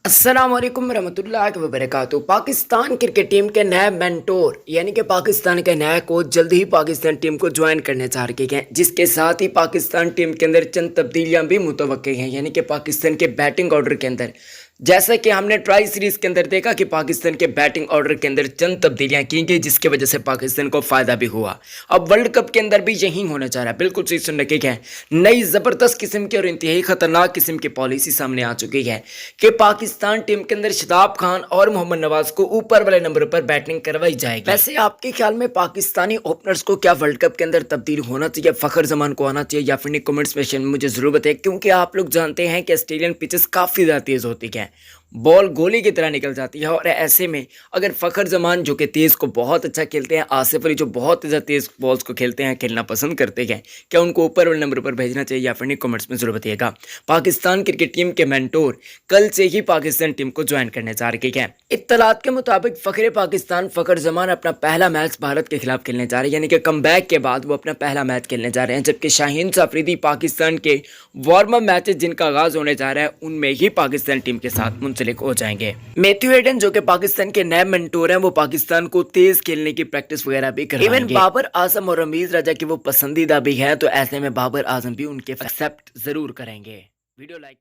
السلام علیکم ورحمۃ اللہ وبرکاتہ۔ پاکستان کرکٹ ٹیم کے نئے مینٹور یعنی کہ پاکستان کے نئے کوچ جلد ہی پاکستان ٹیم کو جوائن کرنے جا رہے ہیں، جس کے ساتھ ہی پاکستان ٹیم کے اندر چند تبدیلیاں بھی متوقع ہیں، یعنی کہ پاکستان کے بیٹنگ آرڈر کے اندر جیسا کہ ہم نے ٹرائی سیریز کے اندر دیکھا کہ پاکستان کے بیٹنگ آرڈر کے اندر چند تبدیلیاں کی گئی، جس کی وجہ سے پاکستان کو فائدہ بھی ہوا۔ اب ورلڈ کپ کے اندر بھی یہی ہونا چاہ رہا ہے، بالکل صحیح سن رکھے ہیں۔ نئی زبردست قسم کی اور انتہائی خطرناک قسم کی پالیسی سامنے آ چکی ہے کہ پاکستان ٹیم کے اندر شاداب خان اور محمد نواز کو اوپر والے نمبر پر بیٹنگ کروائی جائے گی۔ ویسے آپ کے خیال میں پاکستانی اوپنرز کو کیا ورلڈ کپ کے اندر تبدیل ہونا چاہیے، فخر زمان کو آنا چاہیے، یا پھر کمنٹس میں مجھے ضرور بتائیں، کیونکہ آپ لوگ جانتے ہیں کہ آسٹریلین پچز کافی زیادہ تیز ہوتی ہیں، بال گولی کی طرح نکل جاتی ہے، اور ایسے میں اگر فخر زمان جو کہ تیز کو بہت اچھا کھیلتے ہیں، آصف علی جو بہت زیادہ تیز بالز کو کھیلتے ہیں، کھیلنا پسند کرتے ہیں، کیا ان کو اوپر والے نمبر پر بھیجنا چاہیے یا پھر کمنٹس میں ضرور بتائیے گا۔ پاکستان کرکٹ ٹیم کے مینٹور کل سے ہی پاکستان ٹیم کو جوائن کرنے جا رہے ہیں۔ اطلاعات کے مطابق فخر پاکستان فخر زمان اپنا پہلا میچ بھارت کے خلاف کھیلنے جا رہے ہیں، یعنی کہ کم بیک کے بعد وہ اپنا پہلا میچ کھیلنے جا رہے ہیں، جبکہ شاہین افریدی پاکستان کے وارم اپ میچز جن کا آغاز ہونے جا رہا ہے ان میں ہی پاکستان ٹیم کے ساتھ منسلک ہو جائیں گے۔ میتھیو ہیڈن جو کہ پاکستان کے نئے مینٹور ہیں، وہ پاکستان کو تیز کھیلنے کی پریکٹس وغیرہ بھی کروائیں گے۔ ایون بابر اعظم اور رمیز راجہ کی وہ پسندیدہ بھی ہے، تو ایسے میں بابر اعظم بھی ان کے ایکسپٹ ضرور کریں گے۔ Video like